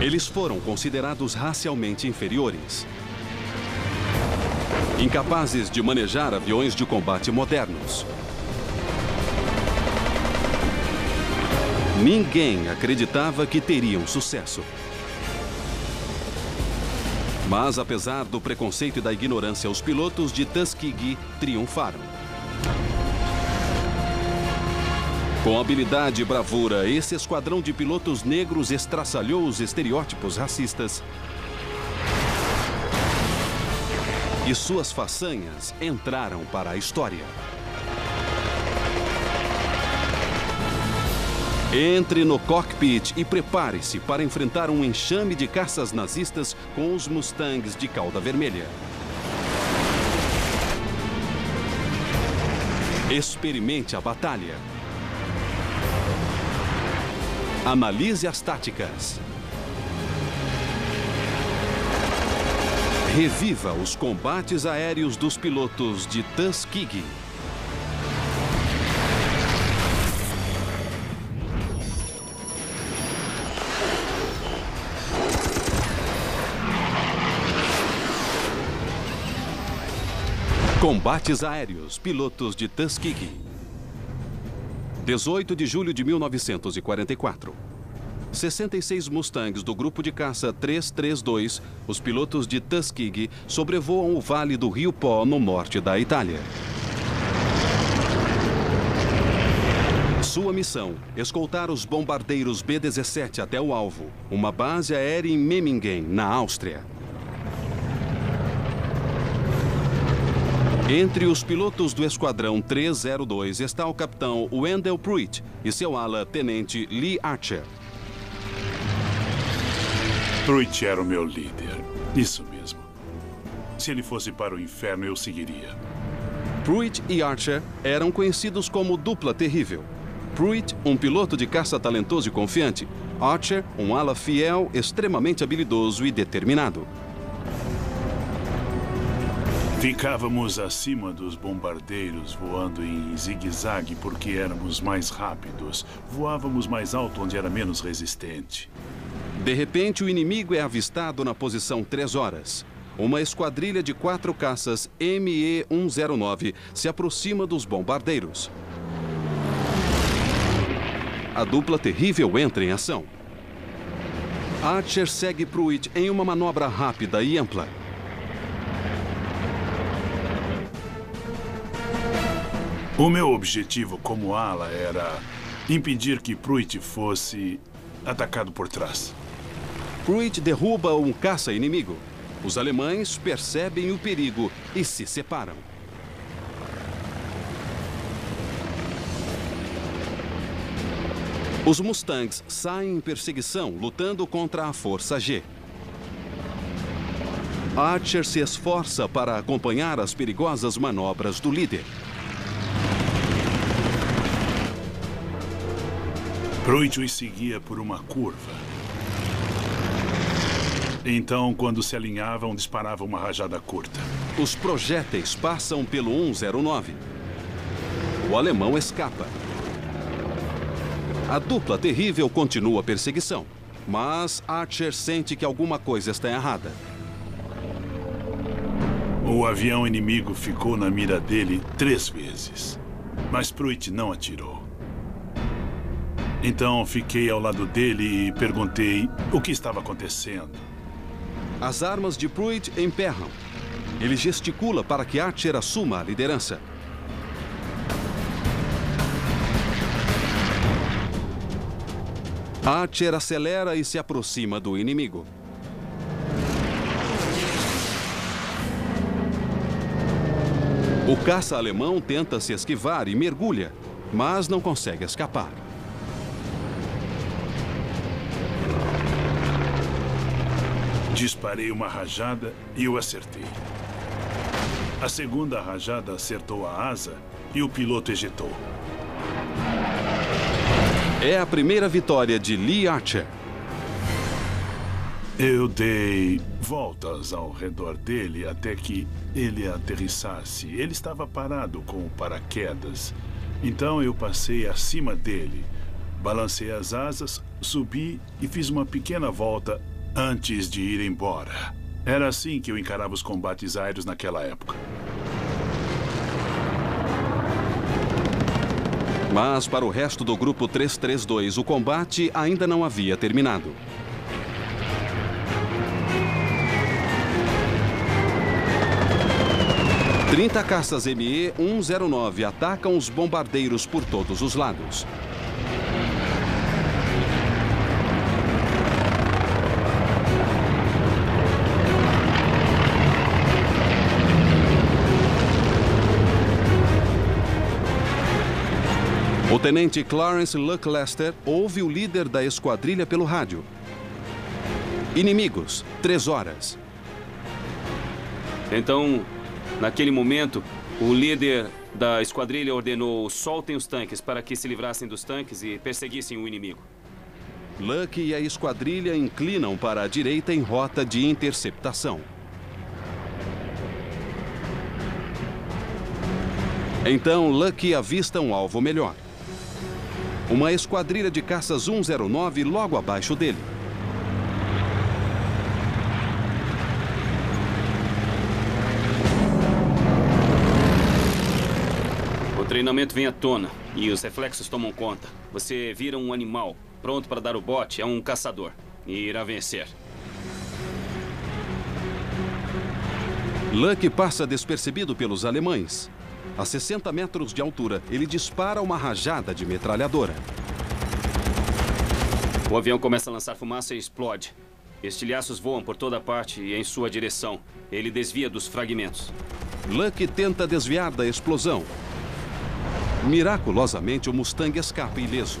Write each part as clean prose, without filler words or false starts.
Eles foram considerados racialmente inferiores, incapazes de manejar aviões de combate modernos. Ninguém acreditava que teriam sucesso. Mas, apesar do preconceito e da ignorância, os pilotos de Tuskegee triunfaram. Com habilidade e bravura, esse esquadrão de pilotos negros estraçalhou os estereótipos racistas. E suas façanhas entraram para a história. Entre no cockpit e prepare-se para enfrentar um enxame de caças nazistas com os Mustangs de cauda vermelha. Experimente a batalha. Analise as táticas. Reviva os combates aéreos dos pilotos de Tuskegee. Combates aéreos, pilotos de Tuskegee. 18 de julho de 1944. 66 Mustangs do grupo de caça 332, os pilotos de Tuskegee, sobrevoam o vale do Rio Pó, no norte da Itália. Sua missão: escoltar os bombardeiros B-17 até o alvo, uma base aérea em Memmingen, na Áustria. Entre os pilotos do Esquadrão 302 está o capitão Wendell Pruitt e seu ala, tenente Lee Archer. Pruitt era o meu líder. Isso mesmo. Se ele fosse para o inferno, eu seguiria. Pruitt e Archer eram conhecidos como dupla terrível. Pruitt, um piloto de caça talentoso e confiante. Archer, um ala fiel, extremamente habilidoso e determinado. Ficávamos acima dos bombardeiros, voando em zigue-zague porque éramos mais rápidos. Voávamos mais alto onde era menos resistente. De repente, o inimigo é avistado na posição 3 horas. Uma esquadrilha de 4 caças ME-109 se aproxima dos bombardeiros. A dupla terrível entra em ação. Archer segue Pruitt em uma manobra rápida e ampla. O meu objetivo como ala era impedir que Pruitt fosse atacado por trás. Pruitt derruba um caça inimigo. Os alemães percebem o perigo e se separam. Os Mustangs saem em perseguição, lutando contra a Força G. Archer se esforça para acompanhar as perigosas manobras do líder. Pruitt os seguia por uma curva. Então, quando se alinhavam, disparava uma rajada curta. Os projéteis passam pelo 109. O alemão escapa. A dupla terrível continua a perseguição, mas Archer sente que alguma coisa está errada. O avião inimigo ficou na mira dele 3 vezes, mas Pruitt não atirou. Então, fiquei ao lado dele e perguntei o que estava acontecendo. As armas de Pruitt emperram. Ele gesticula para que Archer assuma a liderança. Archer acelera e se aproxima do inimigo. O caça alemão tenta se esquivar e mergulha, mas não consegue escapar. Disparei uma rajada e o acertei. A segunda rajada acertou a asa e o piloto ejetou. É a primeira vitória de Lee Archer. Eu dei voltas ao redor dele até que ele aterrissasse. Ele estava parado com o paraquedas. Então eu passei acima dele, balancei as asas, subi e fiz uma pequena volta antes de ir embora. Era assim que eu encarava os combates aéreos naquela época. Mas para o resto do grupo 332, o combate ainda não havia terminado. Trinta caças ME-109 atacam os bombardeiros por todos os lados. O tenente Clarence Luck Lester ouve o líder da esquadrilha pelo rádio. Inimigos, 3 horas. Então, naquele momento, o líder da esquadrilha ordenou: soltem os tanques para que se livrassem dos tanques e perseguissem o inimigo. Luck e a esquadrilha inclinam para a direita em rota de interceptação. Então, Luck avista um alvo melhor. Uma esquadrilha de caças 109 logo abaixo dele. O treinamento vem à tona e os reflexos tomam conta. Você vira um animal, pronto para dar o bote, é um caçador e irá vencer. Luck passa despercebido pelos alemães. A 60 metros de altura, ele dispara uma rajada de metralhadora. O avião começa a lançar fumaça e explode. Estilhaços voam por toda parte e em sua direção. Ele desvia dos fragmentos. Luck tenta desviar da explosão. Miraculosamente, o Mustang escapa ileso.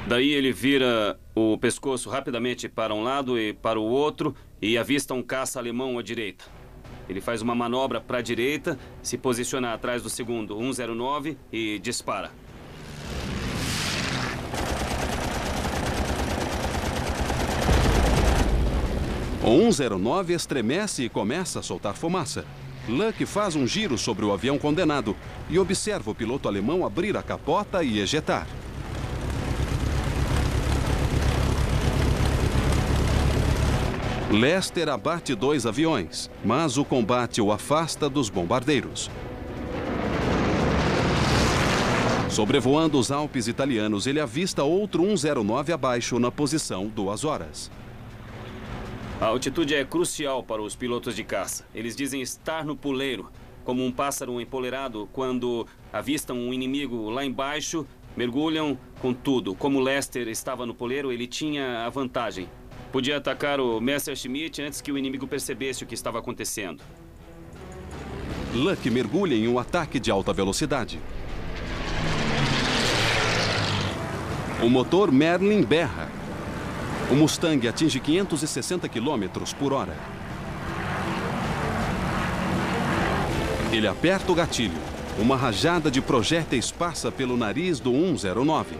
Daí ele vira o pescoço rapidamente para um lado e para o outro e avista um caça alemão à direita. Ele faz uma manobra para a direita, se posiciona atrás do segundo 109 e dispara. O 109 estremece e começa a soltar fumaça. Luck faz um giro sobre o avião condenado e observa o piloto alemão abrir a capota e ejetar. Lester abate 2 aviões, mas o combate o afasta dos bombardeiros. Sobrevoando os Alpes italianos, ele avista outro 109 abaixo na posição 2 horas. A altitude é crucial para os pilotos de caça. Eles dizem estar no puleiro, como um pássaro empoleirado quando avistam um inimigo lá embaixo, mergulham com tudo. Como Lester estava no puleiro, ele tinha a vantagem. Podia atacar o Messerschmitt antes que o inimigo percebesse o que estava acontecendo. Luck mergulha em um ataque de alta velocidade. O motor Merlin berra. O Mustang atinge 560 km por hora. Ele aperta o gatilho. Uma rajada de projéteis passa pelo nariz do 109.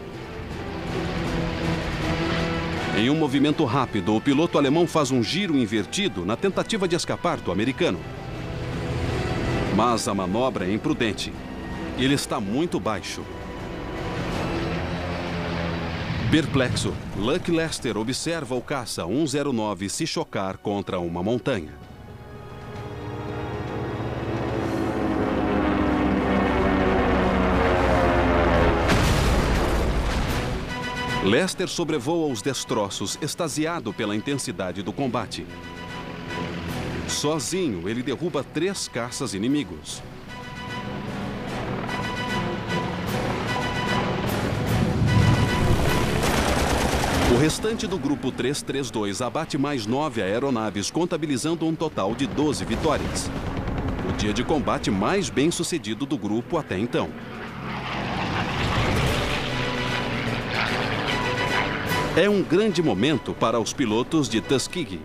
Em um movimento rápido, o piloto alemão faz um giro invertido na tentativa de escapar do americano. Mas a manobra é imprudente. Ele está muito baixo. Perplexo, Luck Lester observa o caça 109 se chocar contra uma montanha. Lester sobrevoa os destroços, extasiado pela intensidade do combate. Sozinho, ele derruba 3 caças inimigos. O restante do grupo 332 abate mais 9 aeronaves, contabilizando um total de 12 vitórias. O dia de combate mais bem sucedido do grupo até então. É um grande momento para os pilotos de Tuskegee.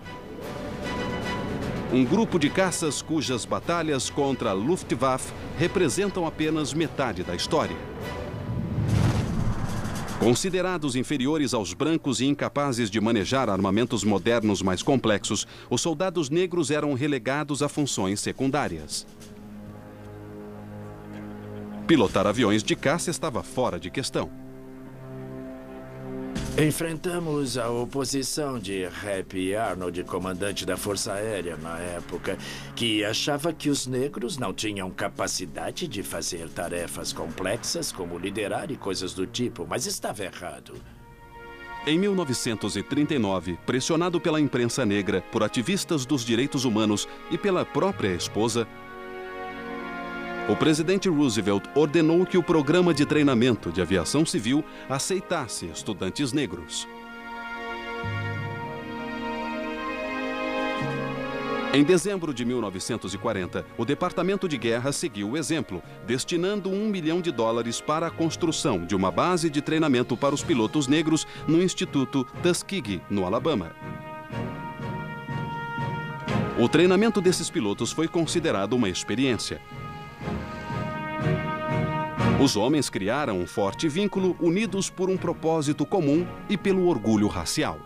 Um grupo de caças cujas batalhas contra a Luftwaffe representam apenas metade da história. Considerados inferiores aos brancos e incapazes de manejar armamentos modernos mais complexos, os soldados negros eram relegados a funções secundárias. Pilotar aviões de caça estava fora de questão. Enfrentamos a oposição de Happy Arnold, comandante da Força Aérea na época, que achava que os negros não tinham capacidade de fazer tarefas complexas como liderar e coisas do tipo, mas estava errado. Em 1939, pressionado pela imprensa negra, por ativistas dos direitos humanos e pela própria esposa, o presidente Roosevelt ordenou que o programa de treinamento de aviação civil aceitasse estudantes negros. Em dezembro de 1940, o Departamento de Guerra seguiu o exemplo, destinando $1 milhão para a construção de uma base de treinamento para os pilotos negros no Instituto Tuskegee, no Alabama. O treinamento desses pilotos foi considerado uma experiência. Os homens criaram um forte vínculo, unidos por um propósito comum e pelo orgulho racial.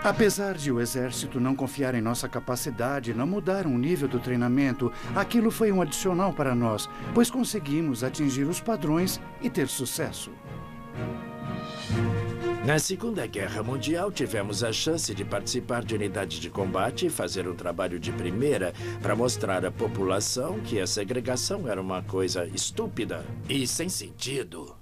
Apesar de o Exército não confiar em nossa capacidade e não mudar o nível do treinamento, aquilo foi um adicional para nós, pois conseguimos atingir os padrões e ter sucesso. Na Segunda Guerra Mundial, tivemos a chance de participar de unidades de combate e fazer um trabalho de primeira para mostrar à população que a segregação era uma coisa estúpida e sem sentido.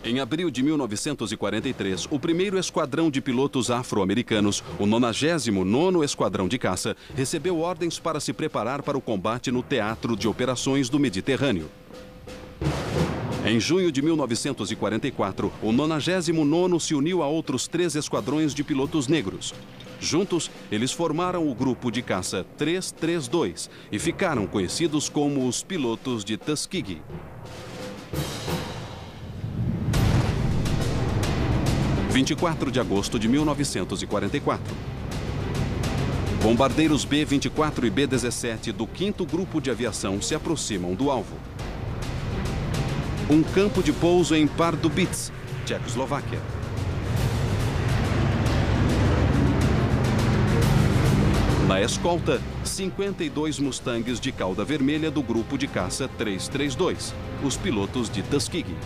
Em abril de 1943, o primeiro esquadrão de pilotos afro-americanos, o 99º Esquadrão de Caça, recebeu ordens para se preparar para o combate no Teatro de Operações do Mediterrâneo. Em junho de 1944, o 99º se uniu a outros 3 esquadrões de pilotos negros. Juntos, eles formaram o grupo de caça 332 e ficaram conhecidos como os pilotos de Tuskegee. – 24 de agosto de 1944. Bombardeiros B-24 e B-17 do 5º Grupo de Aviação se aproximam do alvo. Um campo de pouso em Pardubice, Tchecoslováquia. Na escolta, 52 Mustangs de cauda vermelha do Grupo de Caça 332, os pilotos de Tuskegee.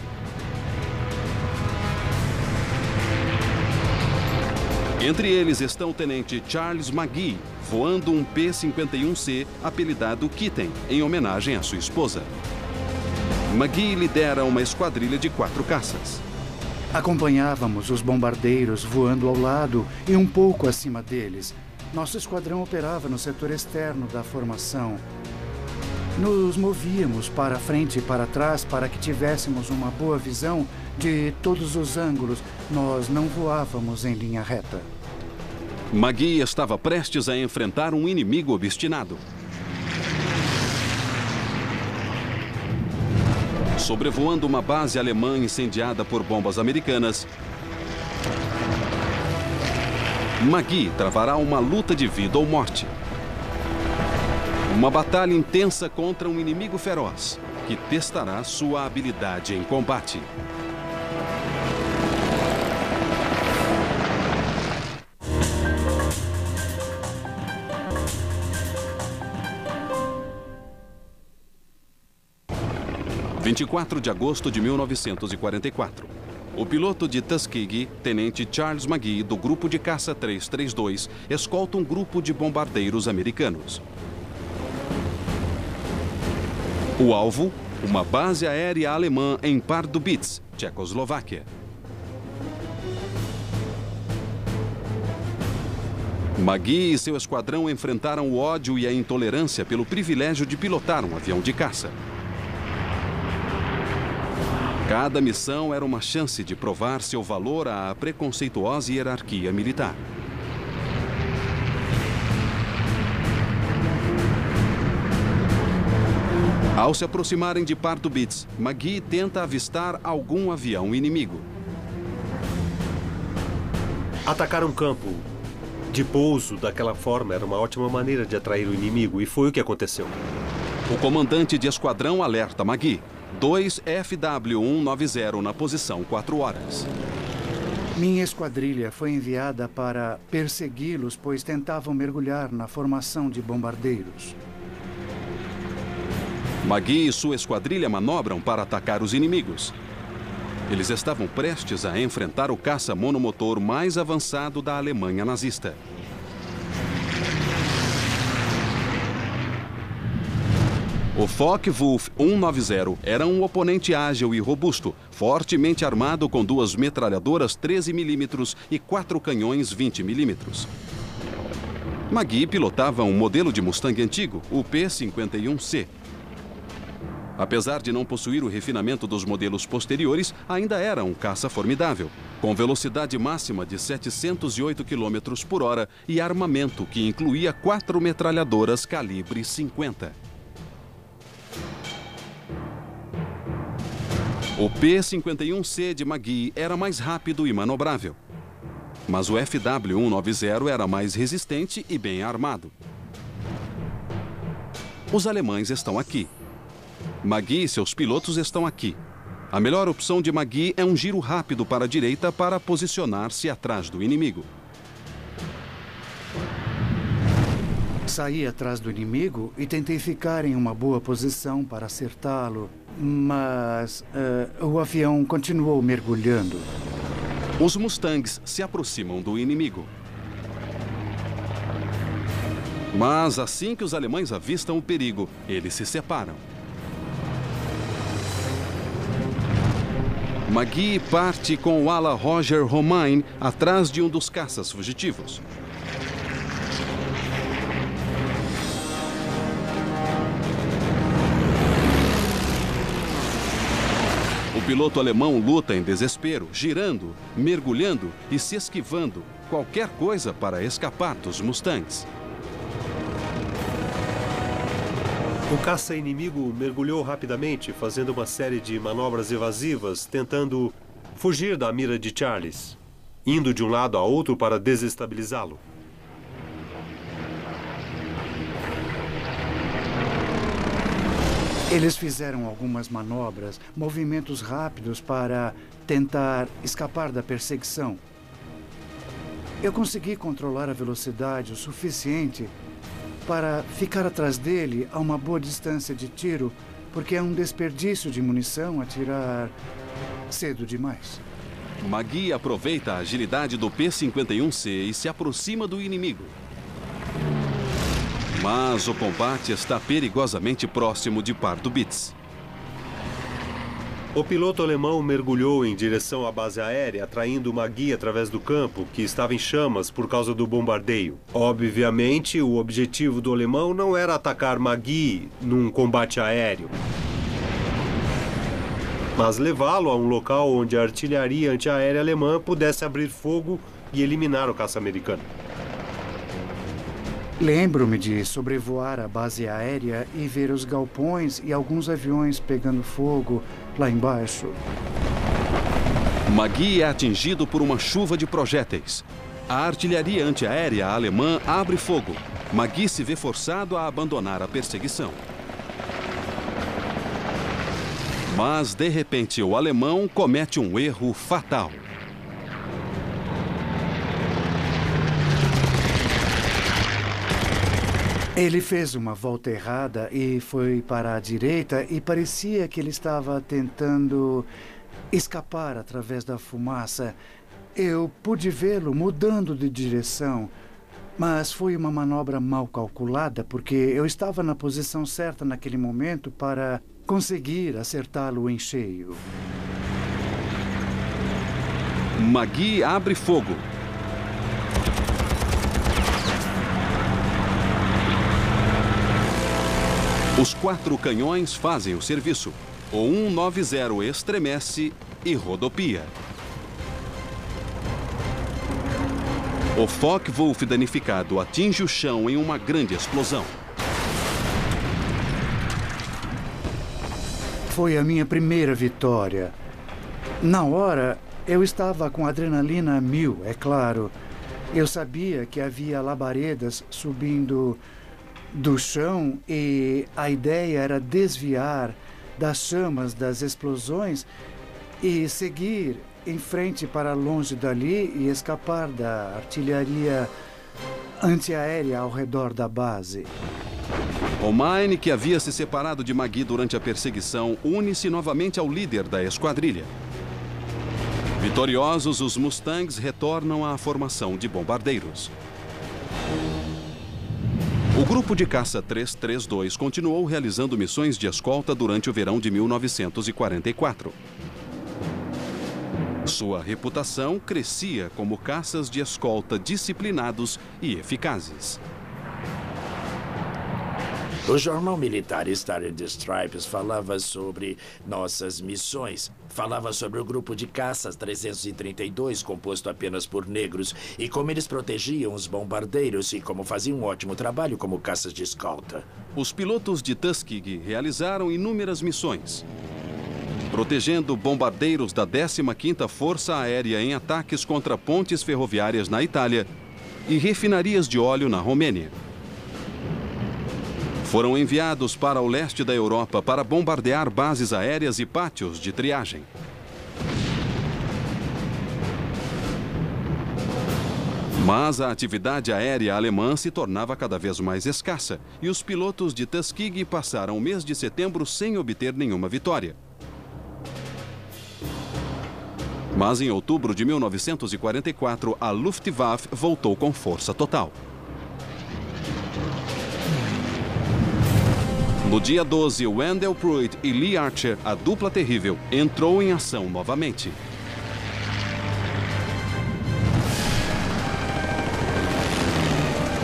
Entre eles estão o tenente Charles McGee, voando um P-51C apelidado Kitten, em homenagem à sua esposa. McGee lidera uma esquadrilha de 4 caças. Acompanhávamos os bombardeiros voando ao lado e um pouco acima deles. Nosso esquadrão operava no setor externo da formação. Nos movíamos para frente e para trás para que tivéssemos uma boa visão de todos os ângulos. Nós não voávamos em linha reta. McGee estava prestes a enfrentar um inimigo obstinado. Sobrevoando uma base alemã incendiada por bombas americanas, McGee travará uma luta de vida ou morte. Uma batalha intensa contra um inimigo feroz, que testará sua habilidade em combate. – 24 de agosto de 1944. O piloto de Tuskegee, tenente Charles McGee, do Grupo de Caça 332, escolta um grupo de bombardeiros americanos. O alvo, uma base aérea alemã em Pardubice, Tchecoslováquia. McGee e seu esquadrão enfrentaram o ódio e a intolerância pelo privilégio de pilotar um avião de caça. Cada missão era uma chance de provar seu valor à preconceituosa hierarquia militar. Ao se aproximarem de Pardubice, McGee tenta avistar algum avião inimigo. Atacar um campo de pouso daquela forma era uma ótima maneira de atrair o inimigo, e foi o que aconteceu. O comandante de esquadrão alerta McGee. 2 FW-190 na posição 4 horas. Minha esquadrilha foi enviada para persegui-los, pois tentavam mergulhar na formação de bombardeiros. McGee e sua esquadrilha manobram para atacar os inimigos. Eles estavam prestes a enfrentar o caça monomotor mais avançado da Alemanha nazista. O Focke-Wulf 190 era um oponente ágil e robusto, fortemente armado com 2 metralhadoras 13 mm e 4 canhões 20 mm. Magee pilotava um modelo de Mustang antigo, o P-51C. Apesar de não possuir o refinamento dos modelos posteriores, ainda era um caça formidável, com velocidade máxima de 708 km por hora e armamento que incluía 4 metralhadoras calibre 50. O P-51C de Magee era mais rápido e manobrável, mas o FW-190 era mais resistente e bem armado. Os alemães estão aqui. Magee e seus pilotos estão aqui. A melhor opção de Magee é um giro rápido para a direita para posicionar-se atrás do inimigo. Saí atrás do inimigo e tentei ficar em uma boa posição para acertá-lo, mas o avião continuou mergulhando. Os Mustangs se aproximam do inimigo. Mas assim que os alemães avistam o perigo, eles se separam. Magee parte com o ala Roger Romain atrás de um dos caças fugitivos. O piloto alemão luta em desespero, girando, mergulhando e se esquivando, qualquer coisa para escapar dos Mustangs. O caça inimigo mergulhou rapidamente, fazendo uma série de manobras evasivas, tentando fugir da mira de Charles, indo de um lado a outro para desestabilizá-lo. Eles fizeram algumas manobras, movimentos rápidos para tentar escapar da perseguição. Eu consegui controlar a velocidade o suficiente para ficar atrás dele a uma boa distância de tiro, porque é um desperdício de munição atirar cedo demais. Magee aproveita a agilidade do P-51C e se aproxima do inimigo. Mas o combate está perigosamente próximo de Pardubitz. O piloto alemão mergulhou em direção à base aérea, atraindo Magee através do campo, que estava em chamas por causa do bombardeio. Obviamente, o objetivo do alemão não era atacar Magee num combate aéreo, mas levá-lo a um local onde a artilharia antiaérea alemã pudesse abrir fogo e eliminar o caça americano. Lembro-me de sobrevoar a base aérea e ver os galpões e alguns aviões pegando fogo lá embaixo. Magee é atingido por uma chuva de projéteis. A artilharia antiaérea alemã abre fogo. Magee se vê forçado a abandonar a perseguição. Mas, de repente, o alemão comete um erro fatal. Ele fez uma volta errada e foi para a direita e parecia que ele estava tentando escapar através da fumaça. Eu pude vê-lo mudando de direção, mas foi uma manobra mal calculada porque eu estava na posição certa naquele momento para conseguir acertá-lo em cheio. Magee abre fogo. Os 4 canhões fazem o serviço. O 190 estremece e rodopia. O Focke-Wulf danificado atinge o chão em uma grande explosão. Foi a minha primeira vitória. Na hora, eu estava com adrenalina a 1000, é claro. Eu sabia que havia labaredas subindo do chão e a ideia era desviar das chamas das explosões e seguir em frente para longe dali e escapar da artilharia antiaérea ao redor da base. Romain, que havia se separado de Magee durante a perseguição, une-se novamente ao líder da esquadrilha. Vitoriosos, os Mustangs retornam à formação de bombardeiros. O grupo de caça 332 continuou realizando missões de escolta durante o verão de 1944. Sua reputação crescia como caças de escolta disciplinados e eficazes. O jornal militar Star and Stripes falava sobre nossas missões. Falava sobre o grupo de caças 332, composto apenas por negros, e como eles protegiam os bombardeiros e como faziam um ótimo trabalho como caças de escolta. Os pilotos de Tuskegee realizaram inúmeras missões, protegendo bombardeiros da 15ª Força Aérea em ataques contra pontes ferroviárias na Itália e refinarias de óleo na Romênia. Foram enviados para o leste da Europa para bombardear bases aéreas e pátios de triagem. Mas a atividade aérea alemã se tornava cada vez mais escassa e os pilotos de Tuskegee passaram o mês de setembro sem obter nenhuma vitória. Mas em outubro de 1944, a Luftwaffe voltou com força total. No dia 12, Wendell Pruitt e Lee Archer, a dupla terrível, entrou em ação novamente.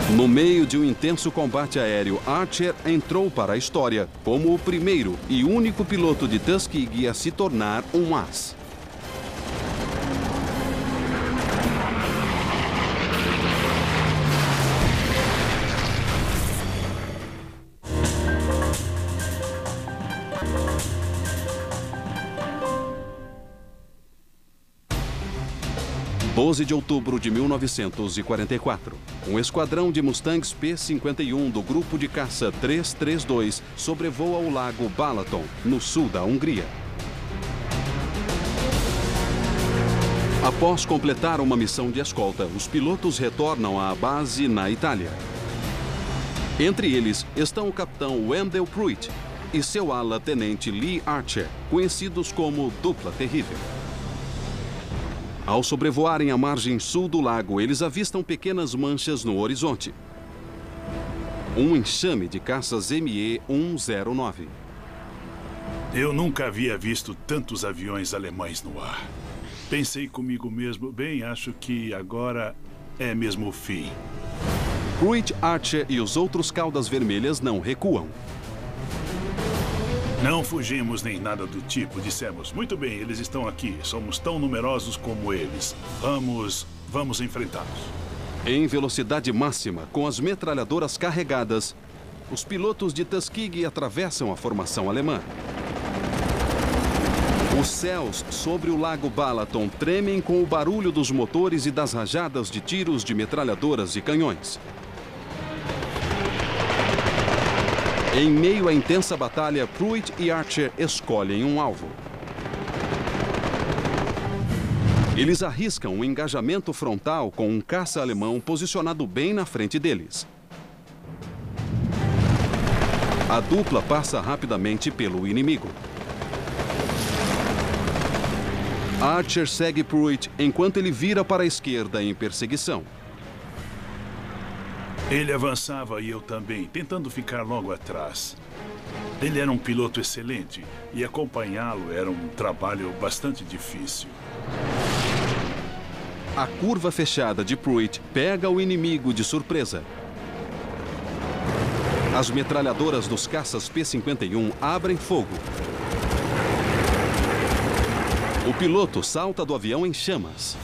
No meio de um intenso combate aéreo, Archer entrou para a história como o primeiro e único piloto de Tuskegee a se tornar um as. (12 de outubro de 1944). Um esquadrão de Mustangs P-51 do grupo de caça 332 sobrevoa o lago Balaton, no sul da Hungria. Após completar uma missão de escolta, os pilotos retornam à base na Itália. Entre eles estão o capitão Wendell Pruitt e seu ala-tenente Lee Archer, conhecidos como Dupla Terrível. Ao sobrevoarem a margem sul do lago, eles avistam pequenas manchas no horizonte. Um enxame de caças Me-109. Eu nunca havia visto tantos aviões alemães no ar. Pensei comigo mesmo, bem, acho que agora é mesmo o fim. Pruitt, Archer e os outros caudas vermelhas não recuam. Não fugimos nem nada do tipo. Dissemos, muito bem, eles estão aqui. Somos tão numerosos como eles. Vamos enfrentá-los. Em velocidade máxima, com as metralhadoras carregadas, os pilotos de Tuskegee atravessam a formação alemã. Os céus sobre o lago Balaton tremem com o barulho dos motores e das rajadas de tiros de metralhadoras e canhões. Em meio à intensa batalha, Pruitt e Archer escolhem um alvo. Eles arriscam um engajamento frontal com um caça alemão posicionado bem na frente deles. A dupla passa rapidamente pelo inimigo. Archer segue Pruitt enquanto ele vira para a esquerda em perseguição. Ele avançava e eu também, tentando ficar logo atrás. Ele era um piloto excelente e acompanhá-lo era um trabalho bastante difícil. A curva fechada de Pruitt pega o inimigo de surpresa. As metralhadoras dos caças P-51 abrem fogo. O piloto salta do avião em chamas.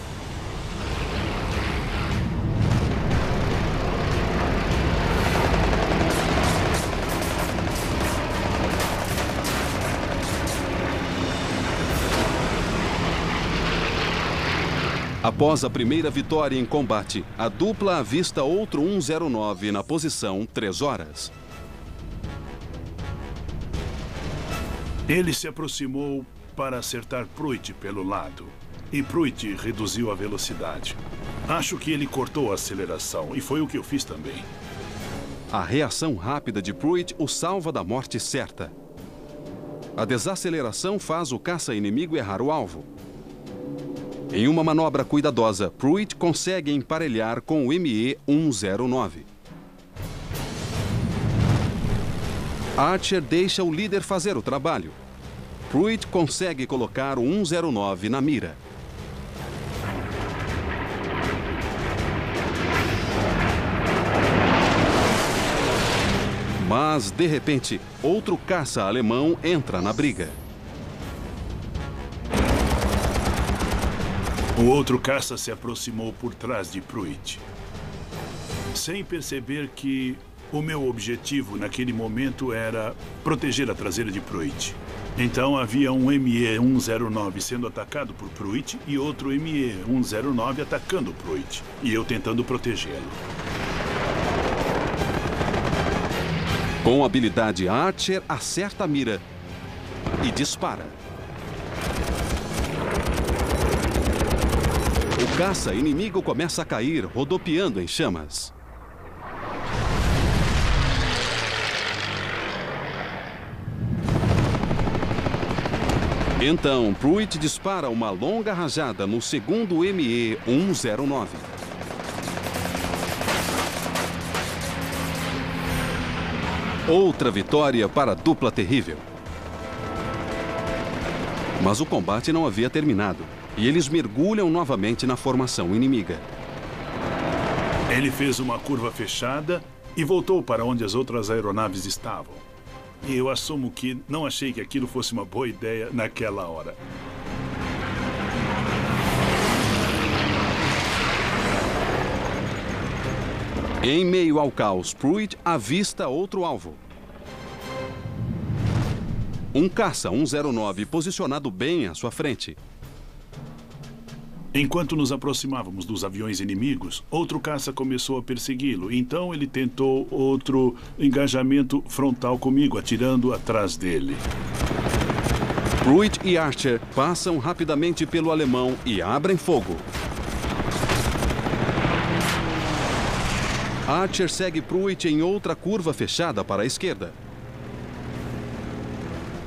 Após a primeira vitória em combate, a dupla avista outro 109 na posição 3 horas. Ele se aproximou para acertar Pruitt pelo lado. E Pruitt reduziu a velocidade. Acho que ele cortou a aceleração, e foi o que eu fiz também. A reação rápida de Pruitt o salva da morte certa. A desaceleração faz o caça-inimigo errar o alvo. Em uma manobra cuidadosa, Pruitt consegue emparelhar com o ME-109. Archer deixa o líder fazer o trabalho. Pruitt consegue colocar o 109 na mira. Mas, de repente, outro caça alemão entra na briga. O outro caça se aproximou por trás de Pruitt, sem perceber que o meu objetivo naquele momento era proteger a traseira de Pruitt. Então havia um ME-109 sendo atacado por Pruitt e outro ME-109 atacando Pruitt, e eu tentando protegê-lo. Com habilidade, Archer acerta a mira e dispara. O caça inimigo começa a cair, rodopiando em chamas. Então, Pruitt dispara uma longa rajada no segundo ME-109. Outra vitória para a dupla terrível. Mas o combate não havia terminado, e eles mergulham novamente na formação inimiga. Ele fez uma curva fechada e voltou para onde as outras aeronaves estavam. E eu assumo que não achei que aquilo fosse uma boa ideia naquela hora. Em meio ao caos, Pruitt avista outro alvo. Um caça 109 posicionado bem à sua frente. Enquanto nos aproximávamos dos aviões inimigos, outro caça começou a persegui-lo. Então ele tentou outro engajamento frontal comigo, atirando atrás dele. Pruitt e Archer passam rapidamente pelo alemão e abrem fogo. Archer segue Pruitt em outra curva fechada para a esquerda.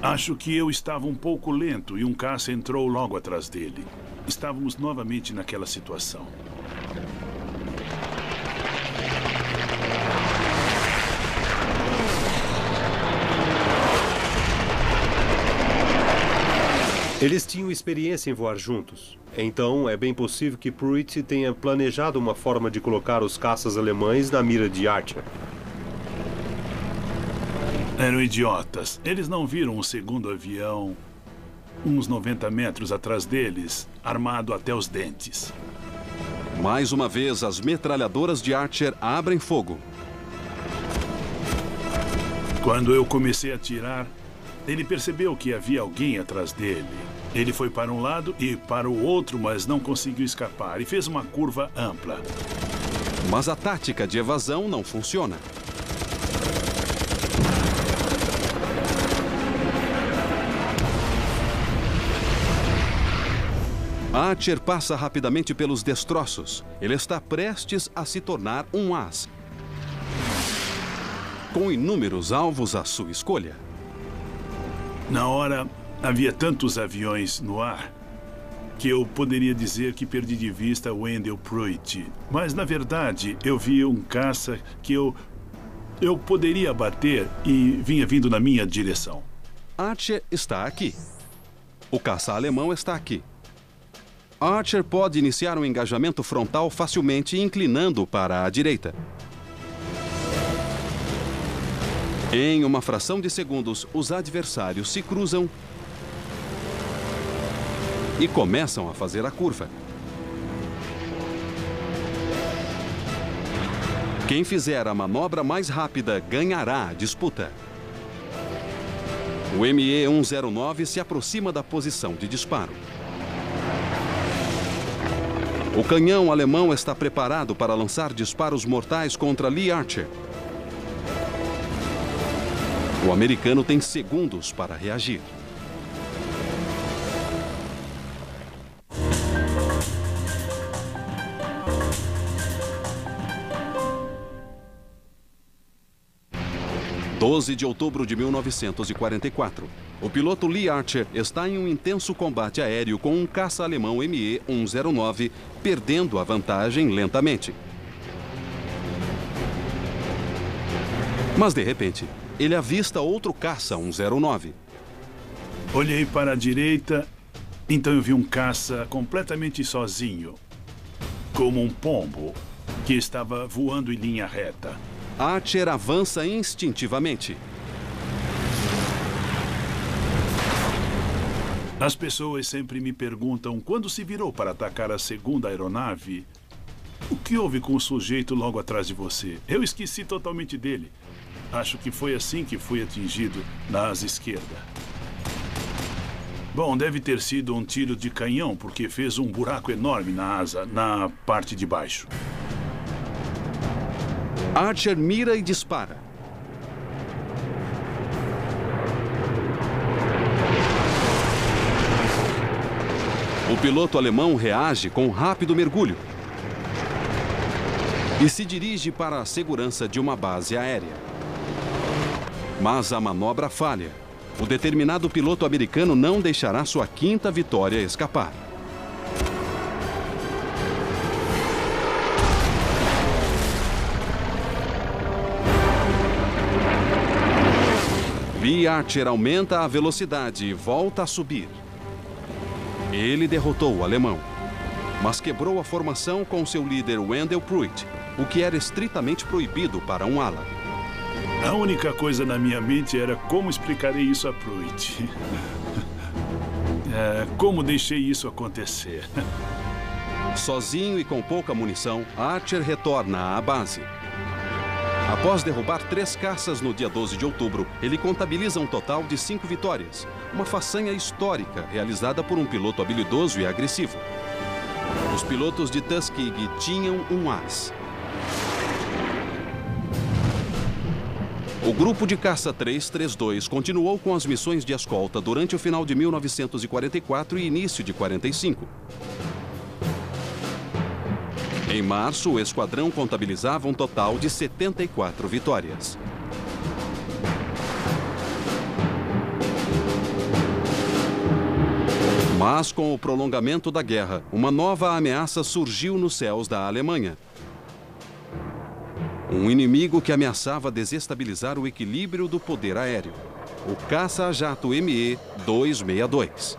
Acho que eu estava um pouco lento e um caça entrou logo atrás dele. Estávamos novamente naquela situação. Eles tinham experiência em voar juntos. Então, é bem possível que Pruitt tenha planejado uma forma de colocar os caças alemães na mira de Archer. Eram idiotas. Eles não viram o segundo avião uns 90 metros atrás deles, armado até os dentes. Mais uma vez, as metralhadoras de Archer abrem fogo. Quando eu comecei a atirar, ele percebeu que havia alguém atrás dele. Ele foi para um lado e para o outro, mas não conseguiu escapar e fez uma curva ampla. Mas a tática de evasão não funciona. Archer passa rapidamente pelos destroços. Ele está prestes a se tornar um as, com inúmeros alvos à sua escolha. Na hora, havia tantos aviões no ar que eu poderia dizer que perdi de vista Wendell Pruitt. Mas, na verdade, eu vi um caça que eu poderia bater e vinha vindo na minha direção. Archer está aqui. O caça alemão está aqui. Archer pode iniciar um engajamento frontal facilmente inclinando para a direita. Em uma fração de segundos, os adversários se cruzam e começam a fazer a curva. Quem fizer a manobra mais rápida ganhará a disputa. O ME-109 se aproxima da posição de disparo. O canhão alemão está preparado para lançar disparos mortais contra Lee Archer. O americano tem segundos para reagir. 12 de outubro de 1944. O piloto Lee Archer está em um intenso combate aéreo com um caça alemão Me-109, perdendo a vantagem lentamente. Mas, de repente, ele avista outro caça 109. Olhei para a direita, então eu vi um caça completamente sozinho, como um pombo, que estava voando em linha reta. Archer avança instintivamente. As pessoas sempre me perguntam quando se virou para atacar a segunda aeronave. O que houve com o sujeito logo atrás de você? Eu esqueci totalmente dele. Acho que foi assim que fui atingido, na asa esquerda. Bom, deve ter sido um tiro de canhão, porque fez um buraco enorme na asa, na parte de baixo. Archer mira e dispara. O piloto alemão reage com um rápido mergulho e se dirige para a segurança de uma base aérea. Mas a manobra falha. O determinado piloto americano não deixará sua quinta vitória escapar. Lee Archer aumenta a velocidade e volta a subir. Ele derrotou o alemão, mas quebrou a formação com seu líder Wendell Pruitt, o que era estritamente proibido para um ala. A única coisa na minha mente era como explicarei isso a Pruitt. Como deixei isso acontecer. Sozinho e com pouca munição, Archer retorna à base. Após derrubar 3 caças no dia 12 de outubro, ele contabiliza um total de 5 vitórias. Uma façanha histórica realizada por um piloto habilidoso e agressivo. Os pilotos de Tuskegee tinham um as. O grupo de caça 332 continuou com as missões de escolta durante o final de 1944 e início de 45. Em março, o esquadrão contabilizava um total de 74 vitórias. Mas, com o prolongamento da guerra, uma nova ameaça surgiu nos céus da Alemanha. Um inimigo que ameaçava desestabilizar o equilíbrio do poder aéreo. O caça-jato Me-262.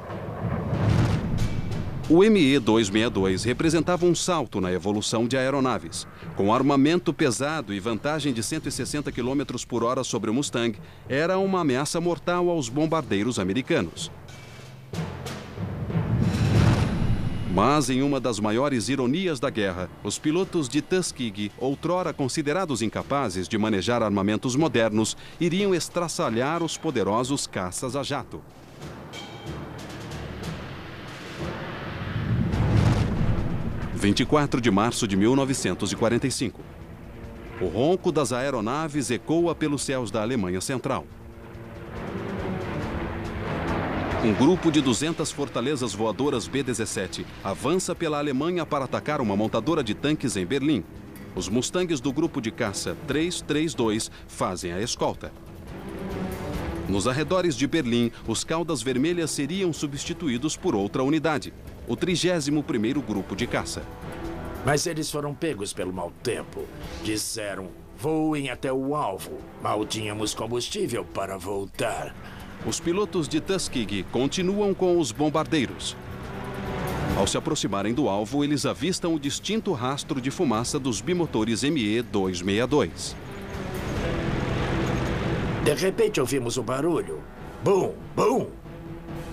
O Me-262 representava um salto na evolução de aeronaves. Com armamento pesado e vantagem de 160 km por hora sobre o Mustang, era uma ameaça mortal aos bombardeiros americanos. Mas, em uma das maiores ironias da guerra, os pilotos de Tuskegee, outrora considerados incapazes de manejar armamentos modernos, iriam estraçalhar os poderosos caças a jato. – 24 de março de 1945. O ronco das aeronaves ecoa pelos céus da Alemanha Central. Um grupo de 200 fortalezas voadoras B-17 avança pela Alemanha para atacar uma montadora de tanques em Berlim. Os Mustangs do grupo de caça 332 fazem a escolta. Nos arredores de Berlim, os caudas vermelhas seriam substituídos por outra unidade, o 31º Grupo de Caça. Mas eles foram pegos pelo mau tempo. Disseram, voem até o alvo. Mal tínhamos combustível para voltar. Os pilotos de Tuskegee continuam com os bombardeiros. Ao se aproximarem do alvo, eles avistam o distinto rastro de fumaça dos bimotores Me-262. De repente ouvimos um barulho. Bum, bum!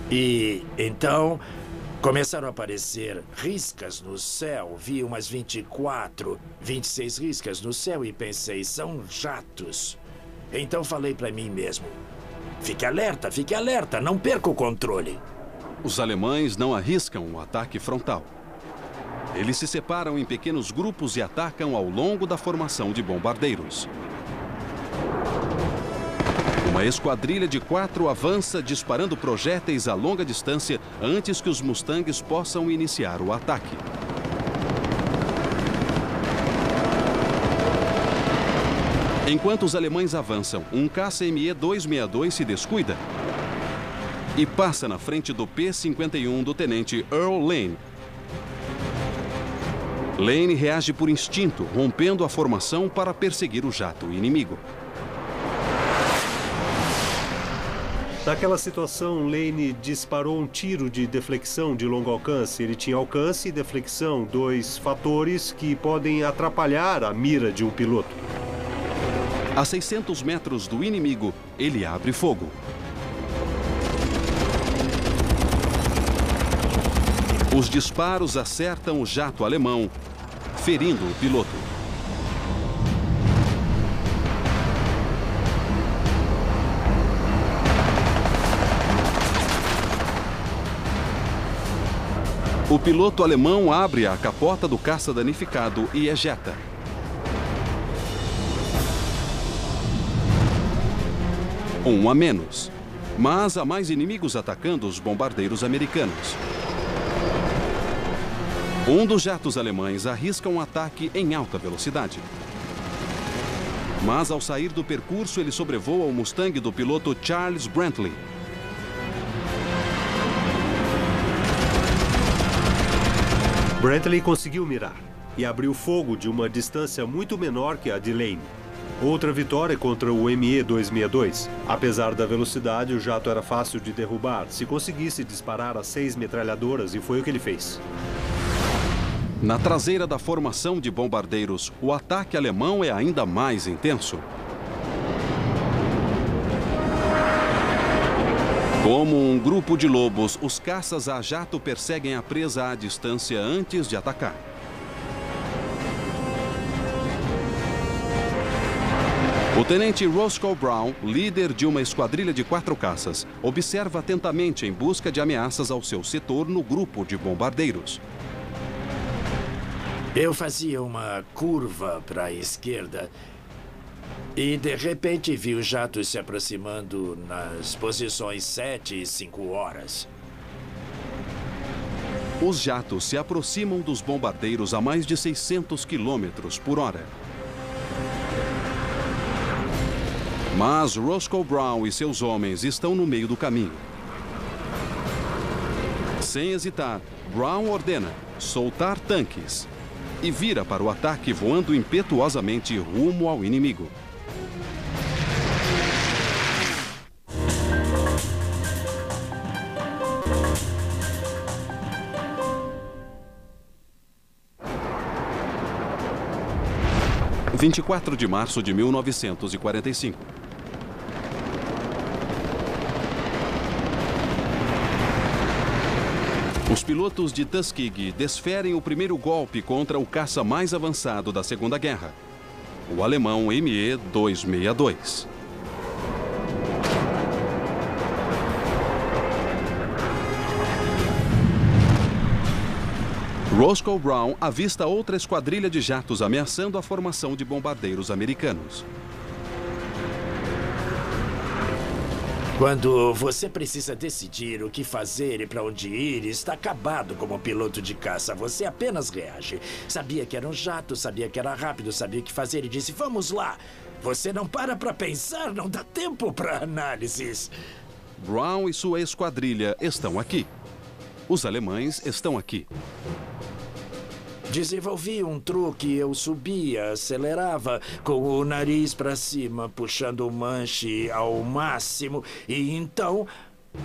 E então começaram a aparecer riscas no céu. Vi umas 24, 26 riscas no céu e pensei, são jatos. Então falei para mim mesmo, fique alerta, não perca o controle. Os alemães não arriscam um ataque frontal. Eles se separam em pequenos grupos e atacam ao longo da formação de bombardeiros. Uma esquadrilha de 4 avança disparando projéteis a longa distância antes que os Mustangs possam iniciar o ataque. Enquanto os alemães avançam, um caça ME-262 se descuida e passa na frente do P-51 do tenente Earl Lane. Lane reage por instinto, rompendo a formação para perseguir o jato inimigo. Naquela situação, Lane disparou um tiro de deflexão de longo alcance. Ele tinha alcance e deflexão, dois fatores que podem atrapalhar a mira de um piloto. A 600 metros do inimigo, ele abre fogo. Os disparos acertam o jato alemão, ferindo o piloto. O piloto alemão abre a capota do caça danificado e ejeta. Um a menos. Mas há mais inimigos atacando os bombardeiros americanos. Um dos jatos alemães arrisca um ataque em alta velocidade. Mas ao sair do percurso, ele sobrevoa o Mustang do piloto Charles Brantley. Brantley conseguiu mirar e abriu fogo de uma distância muito menor que a de Lane. Outra vitória contra o ME-262. Apesar da velocidade, o jato era fácil de derrubar se conseguisse disparar as 6 metralhadoras, e foi o que ele fez. Na traseira da formação de bombardeiros, o ataque alemão é ainda mais intenso. Como um grupo de lobos, os caças a jato perseguem a presa à distância antes de atacar. O tenente Roscoe Brown, líder de uma esquadrilha de 4 caças, observa atentamente em busca de ameaças ao seu setor no grupo de bombardeiros. Eu fazia uma curva para a esquerda e, de repente, vi os jatos se aproximando nas posições 7 e 5 horas. Os jatos se aproximam dos bombardeiros a mais de 600 quilômetros por hora. Mas Roscoe Brown e seus homens estão no meio do caminho. Sem hesitar, Brown ordena soltar tanques e vira para o ataque, voando impetuosamente rumo ao inimigo. Em 24 de março de 1945. Os pilotos de Tuskegee desferem o primeiro golpe contra o caça mais avançado da Segunda Guerra, o alemão ME-262. Roscoe Brown avista outra esquadrilha de jatos ameaçando a formação de bombardeiros americanos. Quando você precisa decidir o que fazer e para onde ir, está acabado como piloto de caça. Você apenas reage. Sabia que era um jato, sabia que era rápido, sabia o que fazer e disse, vamos lá. Você não para pensar, não dá tempo para análises. Brown e sua esquadrilha estão aqui. Os alemães estão aqui. Desenvolvi um truque, eu subia, acelerava, com o nariz para cima, puxando o manche ao máximo, e então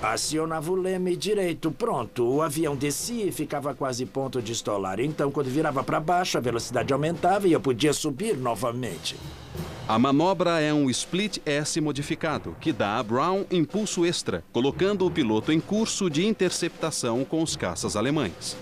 acionava o leme direito. Pronto, o avião descia e ficava quase a ponto de estolar. Então, quando virava para baixo, a velocidade aumentava e eu podia subir novamente. A manobra é um split S modificado, que dá a Brown impulso extra, colocando o piloto em curso de interceptação com os caças alemães.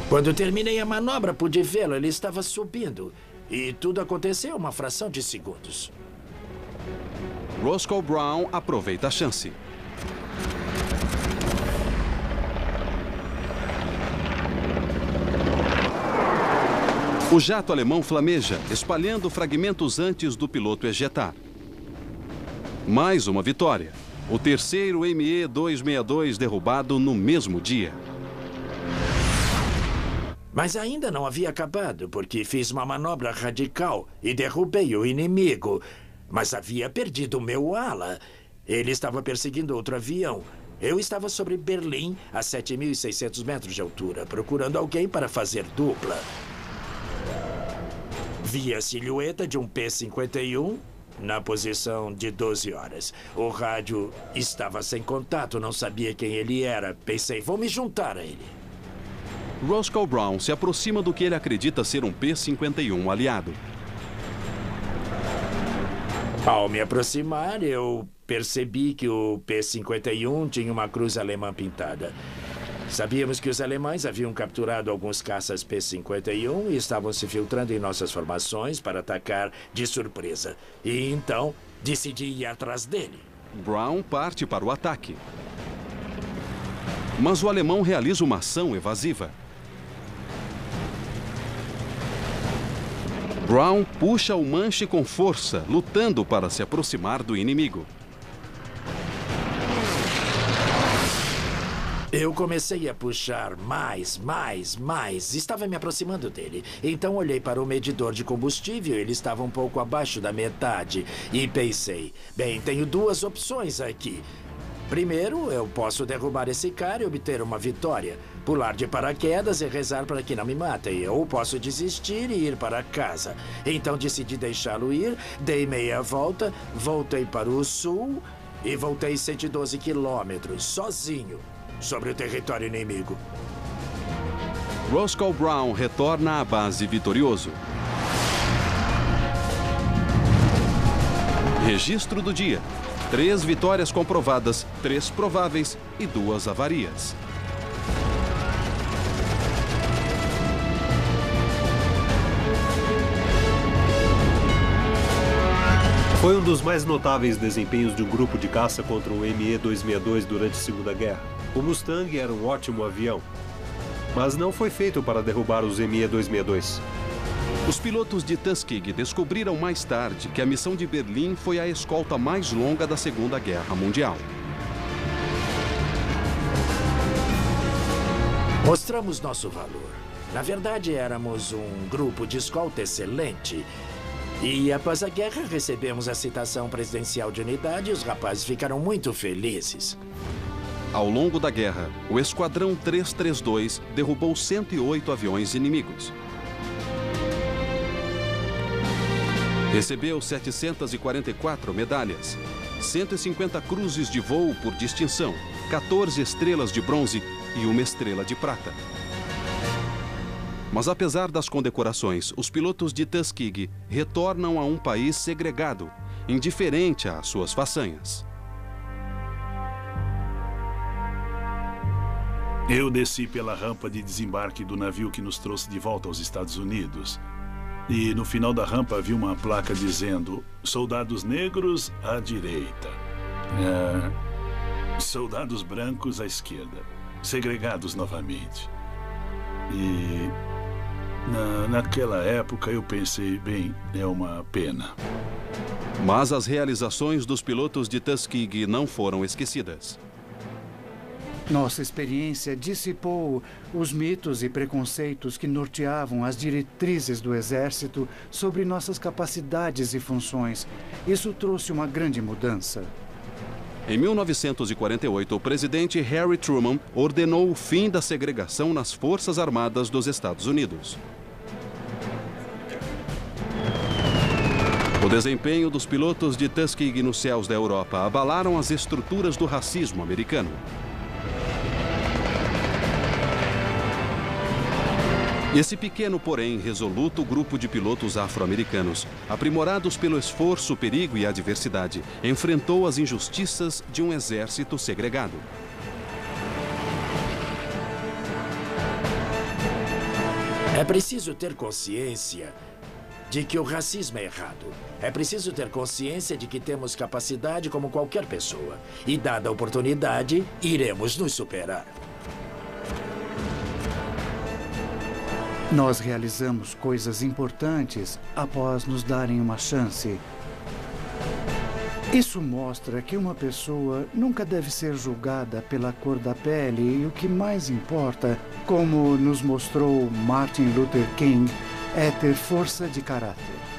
Quando terminei a manobra, pude vê-lo. Ele estava subindo. E tudo aconteceu em uma fração de segundos. Roscoe Brown aproveita a chance. O jato alemão flameja, espalhando fragmentos antes do piloto ejetar. Mais uma vitória. O terceiro ME-262 derrubado no mesmo dia. Mas ainda não havia acabado, porque fiz uma manobra radical e derrubei o inimigo. Mas havia perdido o meu ala. Ele estava perseguindo outro avião. Eu estava sobre Berlim, a 7.600 metros de altura, procurando alguém para fazer dupla. Vi a silhueta de um P-51 na posição de 12 horas. O rádio estava sem contato, não sabia quem ele era. Pensei, vou me juntar a ele. Roscoe Brown se aproxima do que ele acredita ser um P-51 aliado. Ao me aproximar, eu percebi que o P-51 tinha uma cruz alemã pintada. Sabíamos que os alemães haviam capturado alguns caças P-51 e estavam se filtrando em nossas formações para atacar de surpresa. E então, decidi ir atrás dele. Brown parte para o ataque. Mas o alemão realiza uma ação evasiva. Brown puxa o manche com força, lutando para se aproximar do inimigo. Eu comecei a puxar mais. Estava me aproximando dele. Então olhei para o medidor de combustível. Ele estava um pouco abaixo da metade. E pensei, bem, tenho duas opções aqui. Primeiro, eu posso derrubar esse cara e obter uma vitória. Pular de paraquedas e rezar para que não me matem. Ou posso desistir e ir para casa. Então decidi deixá-lo ir, dei meia volta, voltei para o sul e voltei 112 quilômetros, sozinho, sobre o território inimigo. Roscoe Brown retorna à base vitorioso. Registro do dia. 3 vitórias comprovadas, 3 prováveis e 2 avarias. Foi um dos mais notáveis desempenhos de um grupo de caça contra o ME-262 durante a Segunda Guerra. O Mustang era um ótimo avião, mas não foi feito para derrubar os ME-262. Os pilotos de Tuskegee descobriram mais tarde que a missão de Berlim foi a escolta mais longa da Segunda Guerra Mundial. Mostramos nosso valor. Na verdade, éramos um grupo de escolta excelente. E após a guerra, recebemos a citação presidencial de unidade e os rapazes ficaram muito felizes. Ao longo da guerra, o Esquadrão 332 derrubou 108 aviões inimigos. Recebeu 744 medalhas, 150 cruzes de voo por distinção, 14 estrelas de bronze e 1 estrela de prata. Mas apesar das condecorações, os pilotos de Tuskegee retornam a um país segregado, indiferente às suas façanhas. Eu desci pela rampa de desembarque do navio que nos trouxe de volta aos Estados Unidos. E no final da rampa havia uma placa dizendo: soldados negros à direita, soldados brancos à esquerda, segregados novamente. E naquela época eu pensei, bem, é uma pena. Mas as realizações dos pilotos de Tuskegee não foram esquecidas. Nossa experiência dissipou os mitos e preconceitos que norteavam as diretrizes do Exército sobre nossas capacidades e funções. Isso trouxe uma grande mudança. Em 1948, o presidente Harry Truman ordenou o fim da segregação nas Forças Armadas dos Estados Unidos. O desempenho dos pilotos de Tuskegee nos céus da Europa abalaram as estruturas do racismo americano. Esse pequeno, porém resoluto grupo de pilotos afro-americanos, aprimorados pelo esforço, perigo e adversidade, enfrentou as injustiças de um exército segregado. É preciso ter consciência de que o racismo é errado. É preciso ter consciência de que temos capacidade como qualquer pessoa. E, dada a oportunidade, iremos nos superar. Nós realizamos coisas importantes após nos darem uma chance. Isso mostra que uma pessoa nunca deve ser julgada pela cor da pele e o que mais importa, como nos mostrou Martin Luther King, é ter força de caráter.